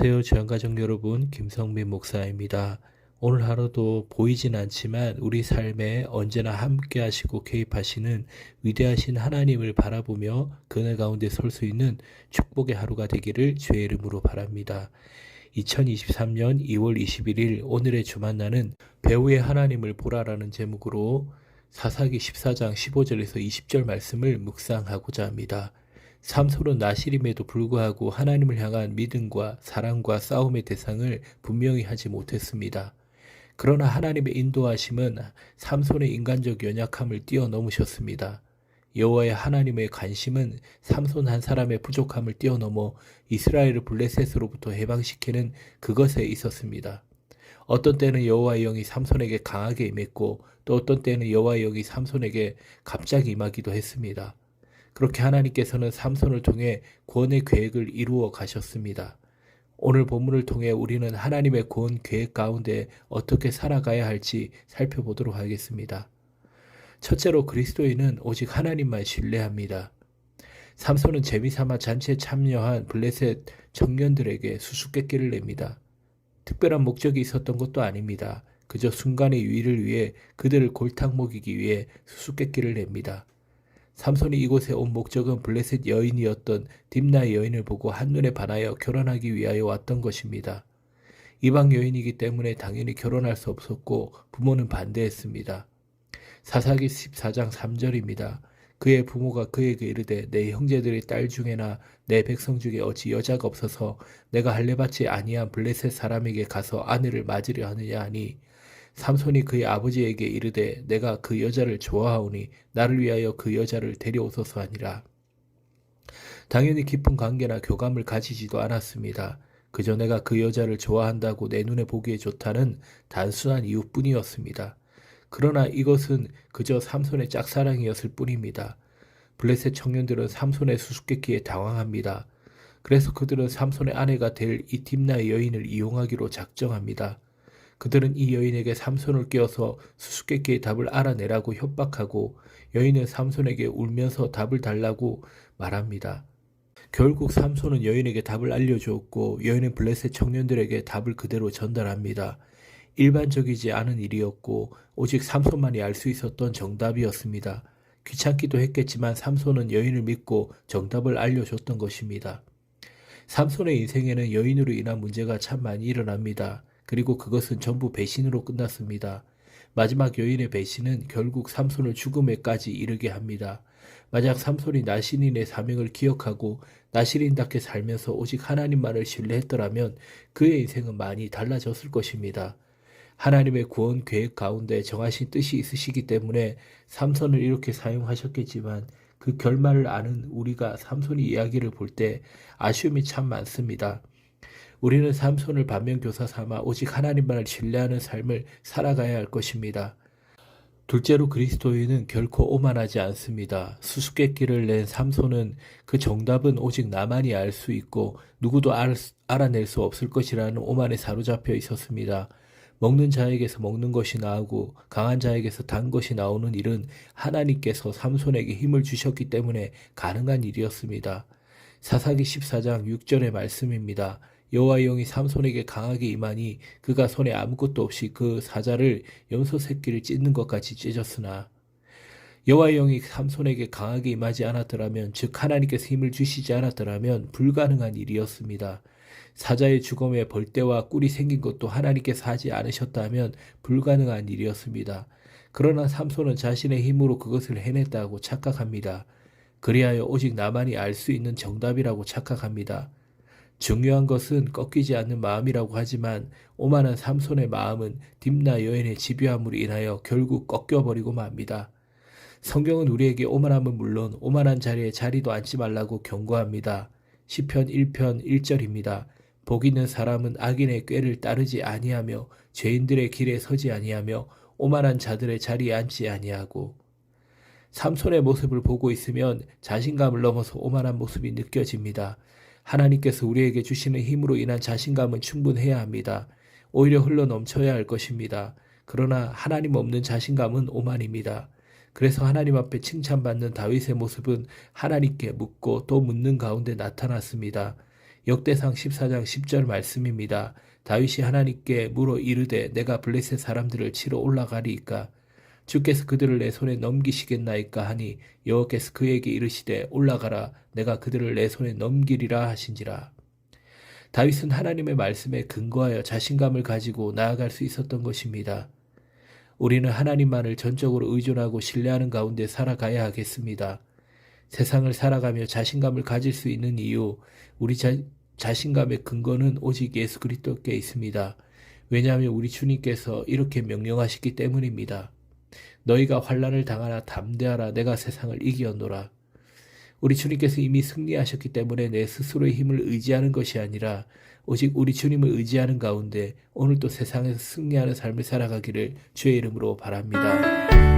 안녕하세요. 주안가족 여러분, 김성민 목사입니다. 오늘 하루도 보이진 않지만 우리 삶에 언제나 함께 하시고 개입하시는 위대하신 하나님을 바라보며 그늘 가운데 설 수 있는 축복의 하루가 되기를 주의 이름으로 바랍니다. 2023년 2월 21일 오늘의 주만나는 배우의 하나님을 보라라는 제목으로 사사기 14장 15절에서 20절 말씀을 묵상하고자 합니다. 삼손은 나실임에도 불구하고 하나님을 향한 믿음과 사랑과 싸움의 대상을 분명히 하지 못했습니다. 그러나 하나님의 인도하심은 삼손의 인간적 연약함을 뛰어넘으셨습니다. 여호와의 하나님의 관심은 삼손 한 사람의 부족함을 뛰어넘어 이스라엘을 블레셋으로부터 해방시키는 그것에 있었습니다. 어떤 때는 여호와의 영이 삼손에게 강하게 임했고 또 어떤 때는 여호와의 영이 삼손에게 갑자기 임하기도 했습니다. 그렇게 하나님께서는 삼손을 통해 구원의 계획을 이루어 가셨습니다. 오늘 본문을 통해 우리는 하나님의 구원 계획 가운데 어떻게 살아가야 할지 살펴보도록 하겠습니다. 첫째로 그리스도인은 오직 하나님만 신뢰합니다. 삼손은 재미삼아 잔치에 참여한 블레셋 청년들에게 수수께끼를 냅니다. 특별한 목적이 있었던 것도 아닙니다. 그저 순간의 유의를 위해 그들을 골탕 먹이기 위해 수수께끼를 냅니다. 삼손이 이곳에 온 목적은 블레셋 여인이었던 딥나의 여인을 보고 한눈에 반하여 결혼하기 위하여 왔던 것입니다. 이방 여인이기 때문에 당연히 결혼할 수 없었고 부모는 반대했습니다. 사사기 14장 3절입니다. 그의 부모가 그에게 이르되 내 형제들의 딸 중에나 내 백성 중에 어찌 여자가 없어서 내가 할례받지 아니한 블레셋 사람에게 가서 아내를 맞으려 하느냐 하니 삼손이 그의 아버지에게 이르되 내가 그 여자를 좋아하오니 나를 위하여 그 여자를 데려오소서 하니라. 당연히 깊은 관계나 교감을 가지지도 않았습니다. 그저 내가 그 여자를 좋아한다고 내 눈에 보기에 좋다는 단순한 이유뿐이었습니다. 그러나 이것은 그저 삼손의 짝사랑이었을 뿐입니다. 블레셋 청년들은 삼손의 수수께끼에 당황합니다. 그래서 그들은 삼손의 아내가 될 이 딥나의 여인을 이용하기로 작정합니다. 그들은 이 여인에게 삼손을 깨워서 수수께끼의 답을 알아내라고 협박하고 여인은 삼손에게 울면서 답을 달라고 말합니다. 결국 삼손은 여인에게 답을 알려주었고 여인은 블레셋 청년들에게 답을 그대로 전달합니다. 일반적이지 않은 일이었고 오직 삼손만이 알 수 있었던 정답이었습니다. 귀찮기도 했겠지만 삼손은 여인을 믿고 정답을 알려줬던 것입니다. 삼손의 인생에는 여인으로 인한 문제가 참 많이 일어납니다. 그리고 그것은 전부 배신으로 끝났습니다. 마지막 여인의 배신은 결국 삼손을 죽음에까지 이르게 합니다. 만약 삼손이 나실인의 사명을 기억하고 나실인답게 살면서 오직 하나님만을 신뢰했더라면 그의 인생은 많이 달라졌을 것입니다. 하나님의 구원 계획 가운데 정하신 뜻이 있으시기 때문에 삼손을 이렇게 사용하셨겠지만 그 결말을 아는 우리가 삼손의 이야기를 볼 때 아쉬움이 참 많습니다. 우리는 삼손을 반면교사 삼아 오직 하나님만을 신뢰하는 삶을 살아가야 할 것입니다. 둘째로 그리스도인은 결코 오만하지 않습니다. 수수께끼를 낸 삼손은 그 정답은 오직 나만이 알 수 있고 누구도 알아낼 수 없을 것이라는 오만에 사로잡혀 있었습니다. 먹는 자에게서 먹는 것이 나오고 강한 자에게서 단 것이 나오는 일은 하나님께서 삼손에게 힘을 주셨기 때문에 가능한 일이었습니다. 사사기 14장 6절의 말씀입니다. 여호와의 영이 삼손에게 강하게 임하니 그가 손에 아무것도 없이 그 사자를 염소 새끼를 찢는 것같이 찢었으나 여호와의 영이 삼손에게 강하게 임하지 않았더라면 즉 하나님께서 힘을 주시지 않았더라면 불가능한 일이었습니다. 사자의 죽음에 벌떼와 꿀이 생긴 것도 하나님께서 하지 않으셨다면 불가능한 일이었습니다. 그러나 삼손은 자신의 힘으로 그것을 해냈다고 착각합니다. 그리하여 오직 나만이 알 수 있는 정답이라고 착각합니다. 중요한 것은 꺾이지 않는 마음이라고 하지만 오만한 삼손의 마음은 딥나 여인의 집요함으로 인하여 결국 꺾여버리고 맙니다. 성경은 우리에게 오만함은 물론 오만한 자리에 자리도 앉지 말라고 경고합니다. 시편 1편 1절입니다. 복 있는 사람은 악인의 꾀를 따르지 아니하며 죄인들의 길에 서지 아니하며 오만한 자들의 자리에 앉지 아니하고 삼손의 모습을 보고 있으면 자신감을 넘어서 오만한 모습이 느껴집니다. 하나님께서 우리에게 주시는 힘으로 인한 자신감은 충분해야 합니다. 오히려 흘러 넘쳐야 할 것입니다. 그러나 하나님 없는 자신감은 오만입니다. 그래서 하나님 앞에 칭찬받는 다윗의 모습은 하나님께 묻고 또 묻는 가운데 나타났습니다. 역대상 14장 10절 말씀입니다. 다윗이 하나님께 물어 이르되 내가 블레셋 사람들을 치러 올라가리이까 주께서 그들을 내 손에 넘기시겠나이까 하니 여호와께서 그에게 이르시되 올라가라 내가 그들을 내 손에 넘기리라 하신지라. 다윗은 하나님의 말씀에 근거하여 자신감을 가지고 나아갈 수 있었던 것입니다. 우리는 하나님만을 전적으로 의존하고 신뢰하는 가운데 살아가야 하겠습니다. 세상을 살아가며 자신감을 가질 수 있는 이유, 우리 자신감의 근거는 오직 예수 그리스도께 있습니다. 왜냐하면 우리 주님께서 이렇게 명령하셨기 때문입니다. 너희가 환난을 당하나 담대하라 내가 세상을 이기었노라. 우리 주님께서 이미 승리하셨기 때문에 내 스스로의 힘을 의지하는 것이 아니라 오직 우리 주님을 의지하는 가운데 오늘도 세상에서 승리하는 삶을 살아가기를 주의 이름으로 바랍니다.